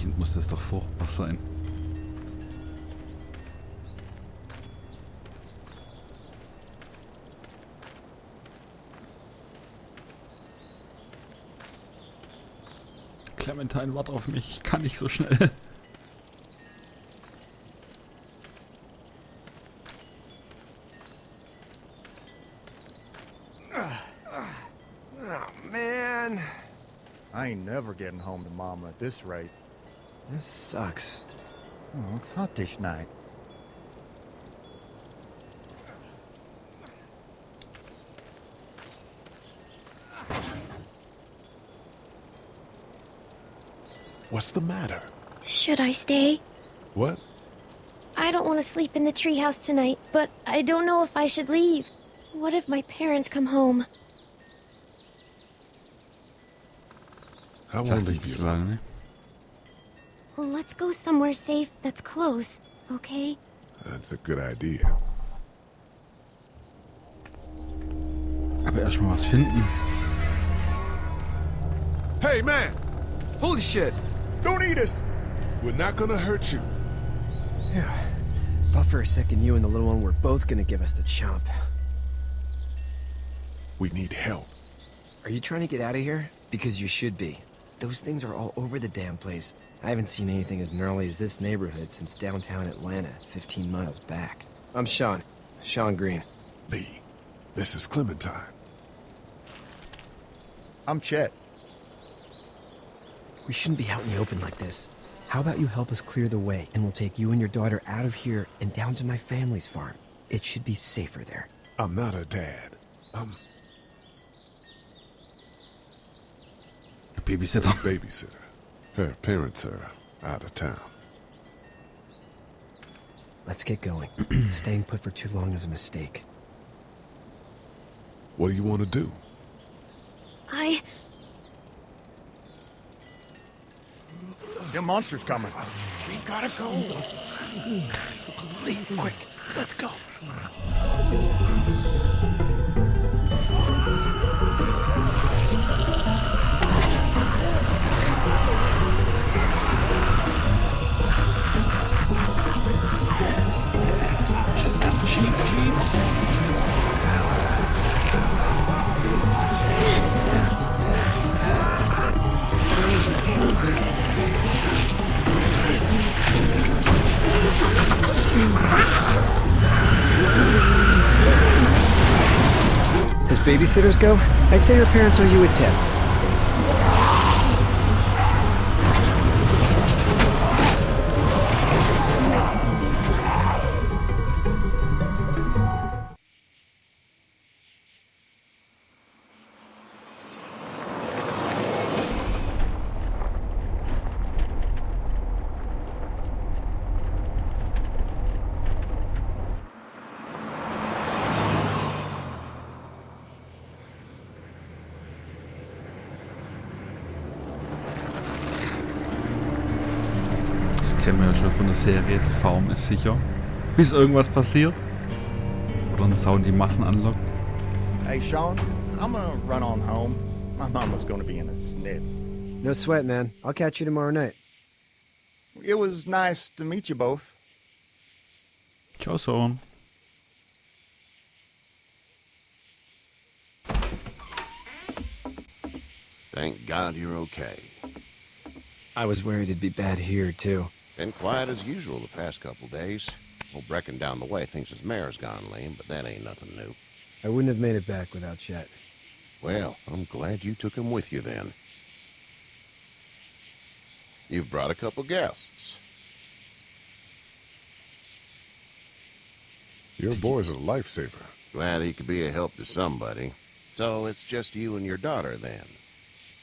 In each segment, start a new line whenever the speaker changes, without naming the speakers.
Kind muss das doch furchtbar sein. Clementine, warte auf mich. Ich kann nicht so schnell.
Oh, man.
I ain't never getting home to Mama at this rate.
This sucks.
Oh, it's hot this night.
What's the matter?
Should I stay?
What?
I don't want to sleep in the treehouse tonight, but I don't know if I should leave. What if my parents come home?
I
Das
won't
ist
leave
nicht
you.
lange, ne?
Well, let's go somewhere safe that's close, okay?
That's a good idea.
Aber erstmal was finden.
Hey, man!
Holy shit.
Don't eat us!
We're not gonna hurt you.
Yeah. Thought for a second you and the little one were both gonna give us the chomp.
We need help.
Are you trying to get out of here? Because you should be. Those things are all over the damn place. I haven't seen anything as gnarly as this neighborhood since downtown Atlanta, 15 miles back. I'm Sean. Sean Green.
Lee, this is Clementine.
I'm Chet.
We shouldn't be out in the open like this. How about you help us clear the way, and we'll take you and your daughter out of here and down to my family's farm. It should be safer there.
I'm not her dad. I'm
Babysitter.
babysitter. Her parents are out of town.
Let's get going. Staying put for too long is a mistake.
What do you want to do?
Them monsters coming.
We gotta go. Lee, quick. Let's go. As babysitters go, I'd say her parents owe you a tip.
Kennen wir ja schon von der Serie, die Farm ist sicher. Bis irgendwas passiert. Oder ein Sound die Massen anlockt.
Hey, Sean, I'm gonna run on home. My mama's gonna be in a snit.
No sweat, man. I'll catch you tomorrow night.
It was nice to meet you both.
Ciao, Sohn.
Thank God you're okay.
I was worried it'd be bad here, too.
Been quiet as usual the past couple days. Old Brecken down the way thinks his mare's gone lame, but that ain't nothing new.
I wouldn't have made it back without Chet.
Well, I'm glad you took him with you then. You've brought a couple guests.
Your boy's a lifesaver.
Glad he could be a help to somebody. So it's just you and your daughter then.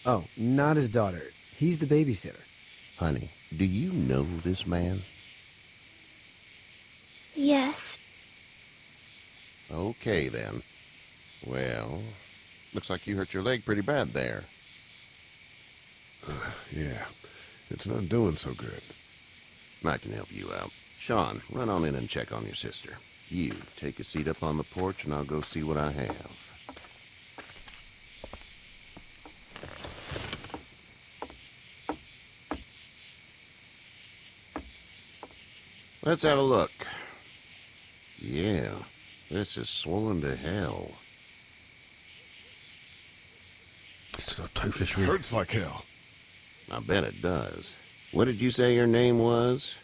Oh, not his daughter. He's the babysitter.
Honey, do you know this man?
Yes.
Okay, then. Well, looks like you hurt your leg pretty bad there.
Yeah, it's not doing so good.
I can help you out. Sean, run on in and check on your sister. You, take a seat up on the porch and I'll go see what I have. Let's have a look. Yeah, this is swollen to hell.
Ist doch teuflisch weh.
Hurts like hell.
I bet it does. What did you say your name was?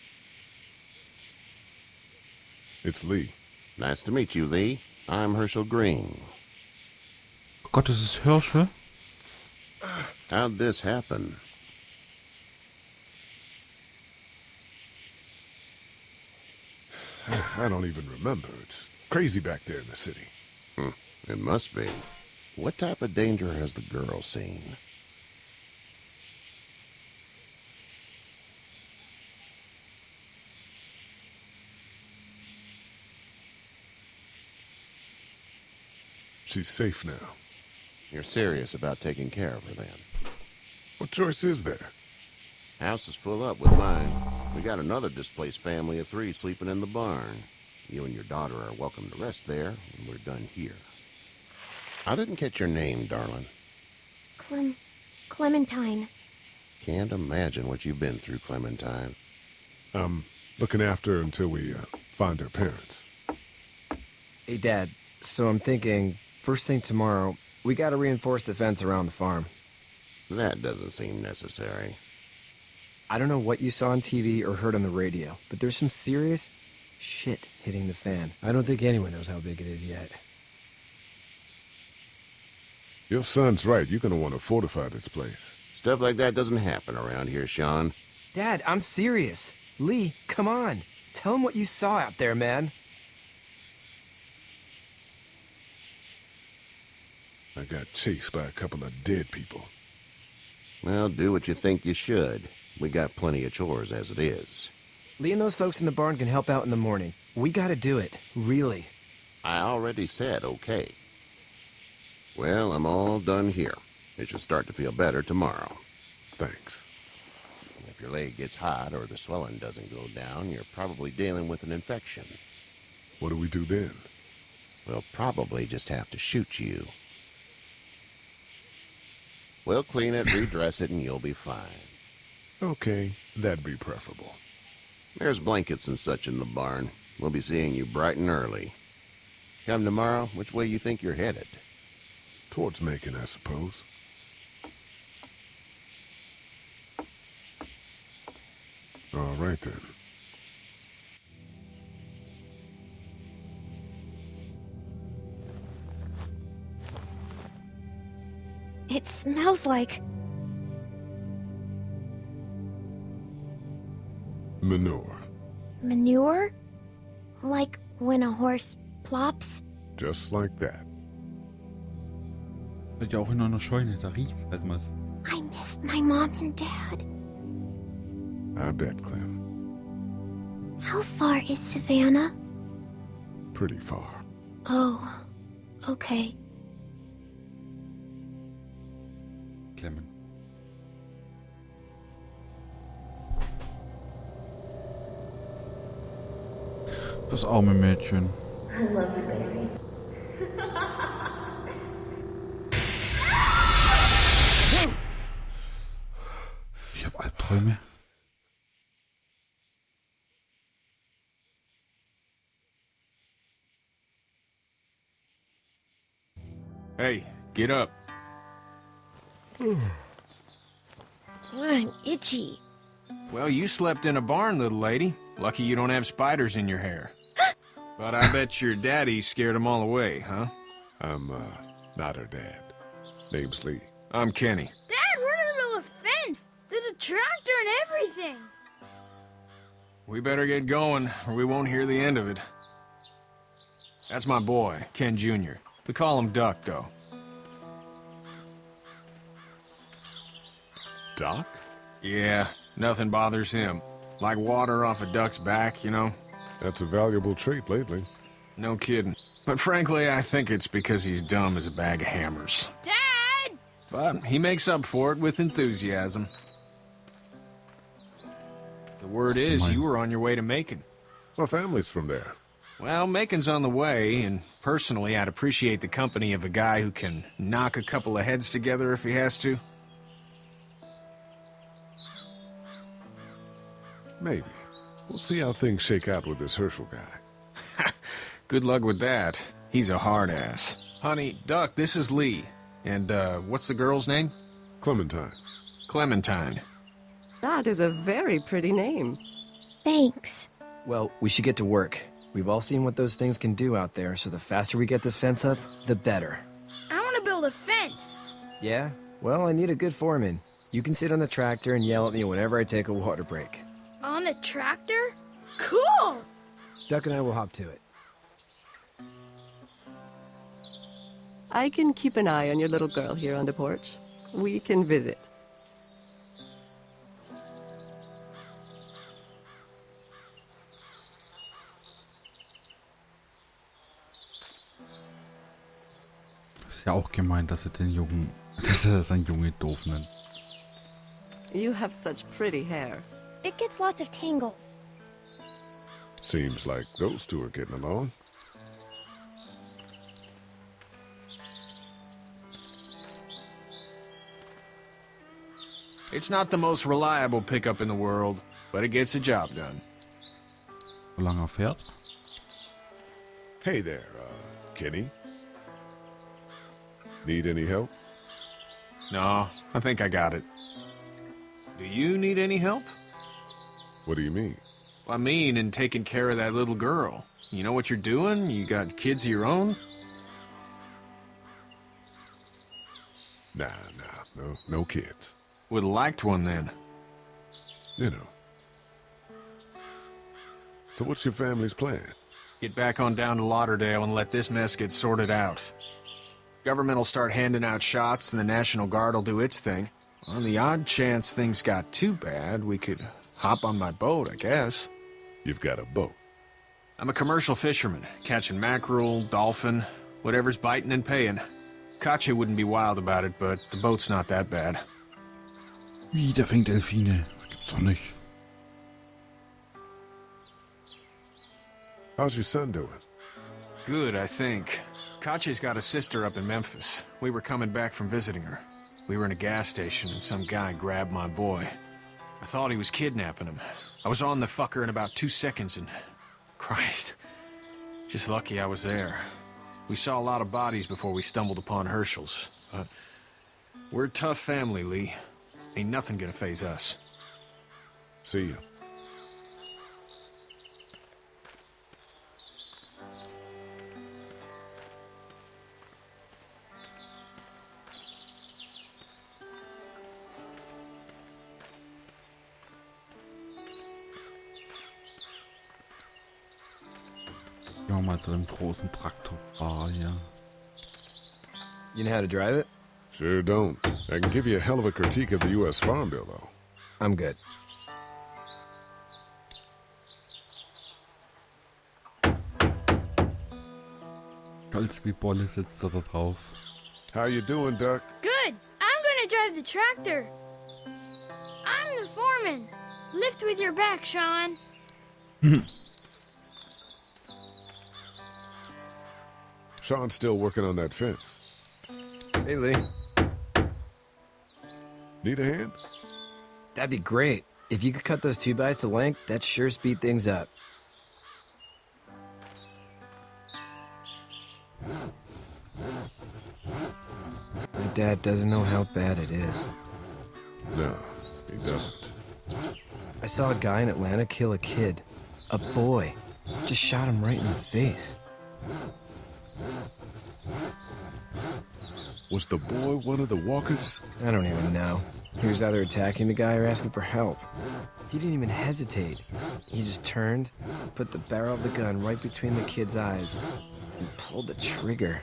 It's Lee.
Nice to meet you, Lee. I'm Herschel Green.
Oh Gott, das ist Hirsche.
How'd this happen?
I don't even remember. It's crazy back there in the city.
It must be. What type of danger has the girl seen?
She's safe now.
You're serious about taking care of her, then?
What choice is there?
House is full up with mine. We got another displaced family of 3 sleeping in the barn. You and your daughter are welcome to rest there when we're done here. I didn't catch your name, darling.
Clementine.
Can't imagine what you've been through, Clementine.
I'm looking after her until we find her parents.
Hey, Dad. So I'm thinking, first thing tomorrow, we gotta reinforce the fence around the farm.
That doesn't seem necessary.
I don't know what you saw on TV or heard on the radio, but there's some serious shit hitting the fan. I don't think anyone knows how big it is yet.
Your son's right. You're gonna want to fortify this place.
Stuff like that doesn't happen around here, Sean.
Dad, I'm serious. Lee, come on. Tell him what you saw out there, man.
I got chased by a couple of dead people.
Well, do what you think you should. We got plenty of chores as it is.
Lee and those folks in the barn can help out in the morning. We gotta do it. Really.
I already said okay. Well, I'm all done here. It should start to feel better tomorrow.
Thanks.
If your leg gets hot or the swelling doesn't go down, you're probably dealing with an infection.
What do we do then?
We'll probably just have to shoot you. We'll clean it, redress it, and you'll be fine.
Okay, that'd be preferable.
There's blankets and such in the barn. We'll be seeing you bright and early. Come tomorrow, which way you think you're headed?
Towards Macon, I suppose. All right, then.
It smells like...
Manure.
manure? Like when a horse plops?
Just like that.
Seid ja auch in einer Scheune, da riecht's halt was.
I missed my mom and dad.
I bet, Clem.
How far is Savannah?
Pretty far.
Oh, okay.
Klemmen. Das arme Mädchen.
I love you, baby.
Ich hab Albträume.
Hey, get up.
I'm itchy.
Well, you slept in a barn, little lady. Lucky you don't have spiders in your hair. But I bet your daddy scared them all away, huh?
I'm, not her dad. Name's Lee.
I'm Kenny.
Dad, we're in the middle of a fence. There's a tractor and everything.
We better get going, or we won't hear the end of it. That's my boy, Ken Jr. They call him Duck, though.
Doc?
Yeah, nothing bothers him. Like water off a duck's back, you know?
That's a valuable trait lately.
No kidding. But frankly, I think it's because he's dumb as a bag of hammers.
Dad!
But he makes up for it with enthusiasm. The word is you were on your way to Macon.
My family's from there.
Well, Macon's on the way, and personally, I'd appreciate the company of a guy who can knock a couple of heads together if he has to.
Maybe. We'll see how things shake out with this Herschel guy.
Good luck with that. He's a hard ass. Honey, Duck, this is Lee. And, what's the girl's name?
Clementine.
Clementine.
That is a very pretty name.
Thanks.
Well, we should get to work. We've all seen what those things can do out there, so the faster we get this fence up, the better.
I want to build a fence.
Yeah? Well, I need a good foreman. You can sit on the tractor and yell at me whenever I take a water break.
On the tractor? Cool!
Duck and I will hop to it.
I can keep an eye on your little girl here on the porch. We can visit.
Ist ja auch gemein, dass er den Jungen, dass er sein Junge doof nennt.
You have such pretty hair.
It gets lots of tangles.
Seems like those two are getting along.
It's not the most reliable pickup in the world, but it gets the job done.
So lange er fährt.
Hey there, Kenny. Need any help?
No, I think I got it. Do you need any help?
What do you mean?
I mean, in taking care of that little girl. You know what you're doing? You got kids of your own?
Nah, no kids.
Would've liked one then.
You know. So what's your family's plan?
Get back on down to Lauderdale and let this mess get sorted out. Government will start handing out shots and the National Guard will do its thing. On the odd chance things got too bad, we could hop on my boat, I guess.
You've got a boat.
I'm a commercial fisherman, catching mackerel, dolphin, whatever's biting and paying. Katja wouldn't be wild about it, but the boat's not that bad.
Wie, der fängt Delfine. Das gibt's doch nicht.
How's your son doing?
Good, I think. Katja's got a sister up in Memphis. We were coming back from visiting her. We were in a gas station and some guy grabbed my boy. I thought he was kidnapping him. I was on the fucker in about 2 seconds and... Christ. Just lucky I was there. We saw a lot of bodies before we stumbled upon Herschel's. But we're a tough family, Lee. Ain't nothing gonna faze us.
See you.
Gehen wir mal zu dem großen Traktorbar hier.
You know how to drive it?
Sure don't. I can give you a hell of a critique of the U.S. Farm Bill, though.
I'm good.
Stolz wie Bolle sitzt er da drauf.
How you doing, Duck?
Good. I'm gonna drive the tractor. I'm the foreman. Lift with your back, Sean.
Sean's still working on that fence.
Hey, Lee.
Need a hand?
That'd be great. If you could cut those 2x to length, that'd sure speed things up. My dad doesn't know how bad it is.
No, he doesn't.
I saw a guy in Atlanta kill a kid. A boy. Just shot him right in the face.
Was the boy one of the walkers?
I don't even know. He was either attacking the guy or asking for help. He didn't even hesitate. He just turned, put the barrel of the gun right between the kid's eyes, and pulled the trigger.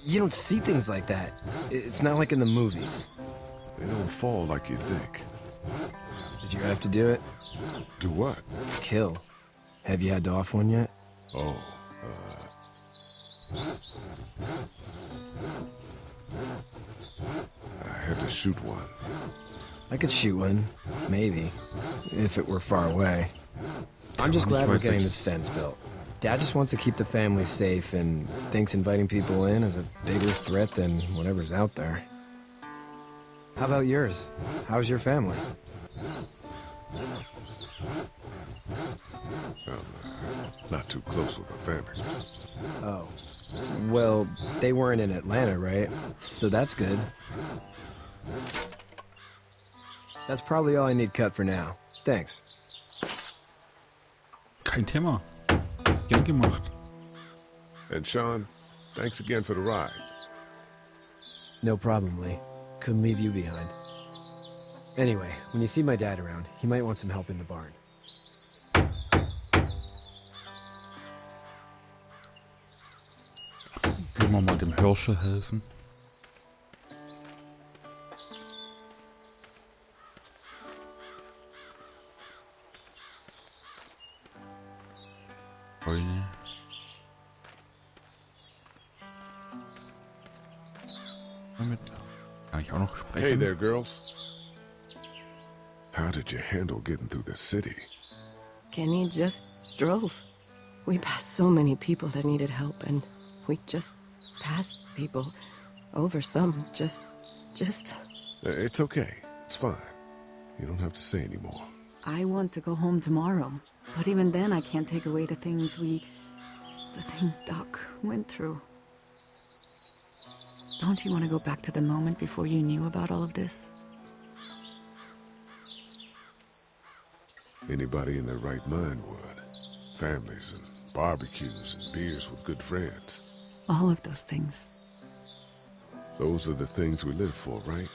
You don't see things like that. It's not like in the movies.
They don't fall like you think.
Did you have to do it?
Do what?
Kill. Have you had to off one yet?
Oh, I had to shoot one.
I could shoot one. Maybe. If it were far away. I'm just glad we're getting this fence built. Dad just wants to keep the family safe and thinks inviting people in is a bigger threat than whatever's out there. How about yours? How's your family?
Not too close with my family.
Oh. Well, they weren't in Atlanta, right? So that's good. That's probably all I need cut for now. Thanks.
Kein Thema. Gern gemacht.
And Sean, thanks again for the ride.
No problem, Lee. Couldn't leave you behind. Anyway, when you see my dad around, he might want some help in the barn.
Gehen wir mal dem Hirsche helfen. Freunde. Damit kann ich auch noch sprechen.
Hey there, girls. How did you handle getting through the city?
Kenny just drove. We passed so many people that needed help, and we just passed people. Over some, just...
It's okay. It's fine. You don't have to say anymore.
I want to go home tomorrow. But even then, I can't take away the things Doc went through. Don't you want to go back to the moment before you knew about all of this?
Anybody in their right mind would. Families and barbecues and beers with good friends.
All of those things.
Those are the things we live for, right?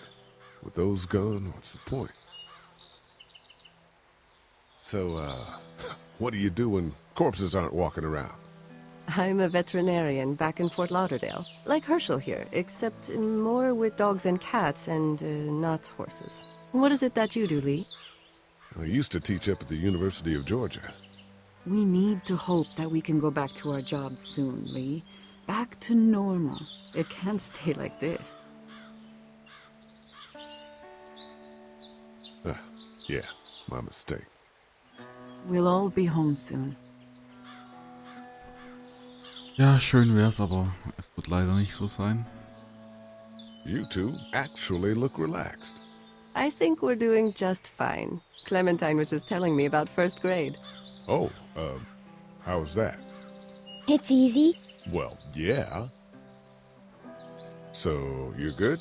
With those gone, what's the point? So, what do you do when corpses aren't walking around?
I'm a veterinarian back in Fort Lauderdale. Like Herschel here, except more with dogs and cats and not horses. What is it that you do, Lee?
I used to teach up at the University of Georgia.
We need to hope that we can go back to our jobs soon, Lee. Back to normal. It can't stay like this.
Yeah, my mistake.
We'll all be home soon.
Ja, schön wär's, aber es wird leider nicht so sein.
You two actually look relaxed.
I think we're doing just fine. Clementine was just telling me about first grade.
Oh, how was that?
It's easy.
Well, yeah. So, you're good?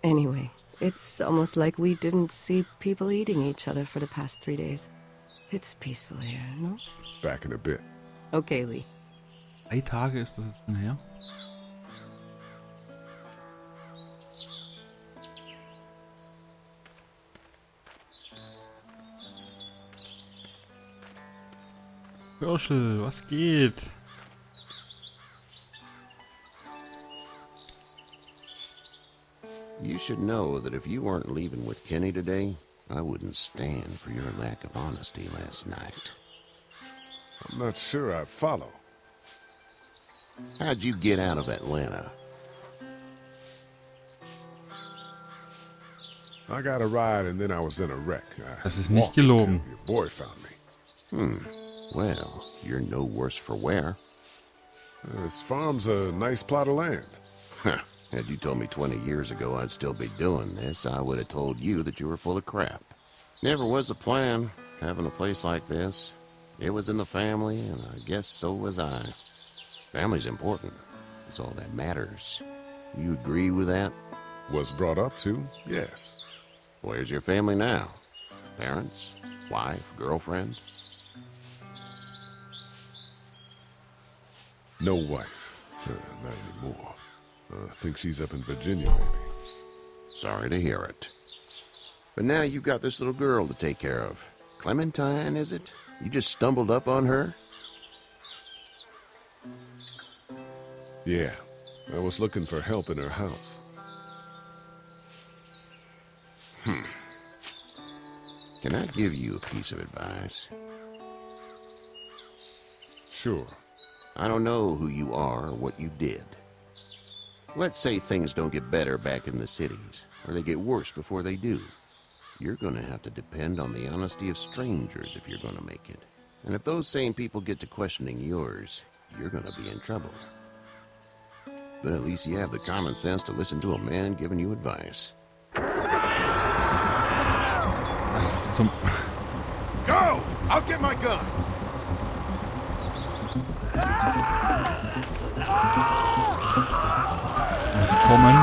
Anyway, it's almost like we didn't see people eating each other for the past 3 days. It's peaceful here, no?
Back in a bit.
Okay, Lee.
3 Tage ist das jetzt schon her. Hirschel, was geht?
You should know that if you weren't leaving with Kenny today, I wouldn't stand for your lack of honesty last night.
I'm not sure I follow.
How'd you get out of Atlanta?
I got a ride and then I was in a wreck.
Das ist nicht gelogen.
Your boy found me.
Well, you're no worse for wear.
This farm's a nice plot of land.
Had you told me 20 years ago I'd still be doing this, I would have told you that you were full of crap. Never was a plan, having a place like this. It was in the family, and I guess so was I. Family's important. It's all that matters. You agree with that?
Was brought up to, yes.
Where's your family now? Parents? Wife? Girlfriend?
No wife. Not anymore. I think she's up in Virginia, maybe.
Sorry to hear it. But now you've got this little girl to take care of. Clementine, is it? You just stumbled up on her?
Yeah. I was looking for help in her house.
Can I give you a piece of advice?
Sure.
I don't know who you are or what you did. Let's say things don't get better back in the cities, or they get worse before they do. You're going to have to depend on the honesty of strangers if you're going to make it. And if those same people get to questioning yours, you're going to be in trouble. But at least you have the common sense to listen to a man giving you advice.
Was zum...
Go! I'll get my gun.
Sie kommen.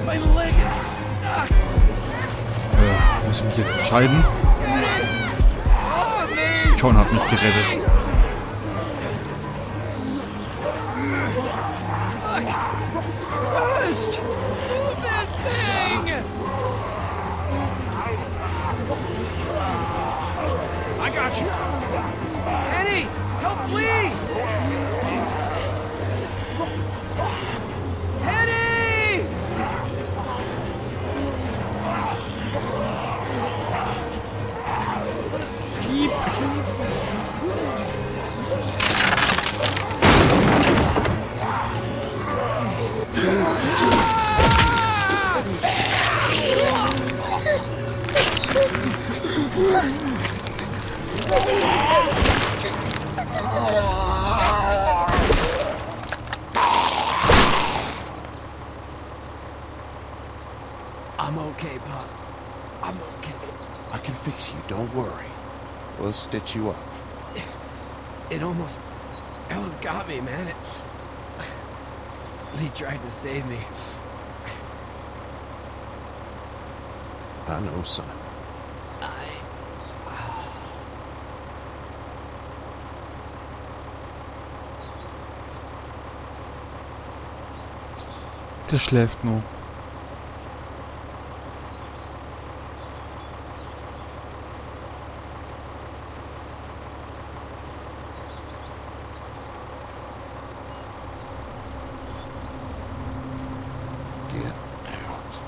My leg is stuck.
Muss ich mich jetzt entscheiden? John hat mich gerettet.
I got you.
Eddie, help please! Eddie! I'm okay, Pop. I'm okay.
I can fix you, don't worry. We'll stitch you up.
It almost got me, man. Lee tried to save me.
I know, son.
Der schläft nur.
Get out.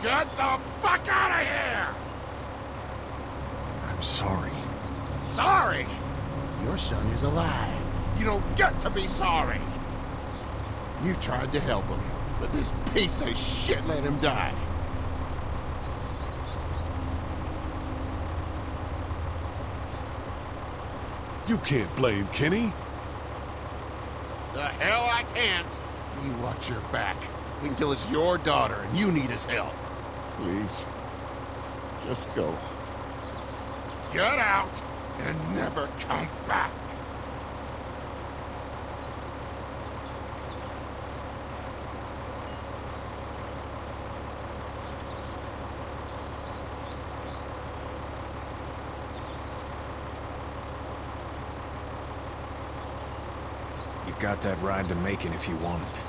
Get the fuck out of here!
I'm sorry.
Sorry?
Your son is alive.
You don't get to be sorry. You tried to help him, but this piece of shit let him die.
You can't blame Kenny.
The hell I can't. You watch your back. Wait until it's your daughter and you need his help. Please. Just go. Get out and never come back.
You've got that ride to Macon if you want it.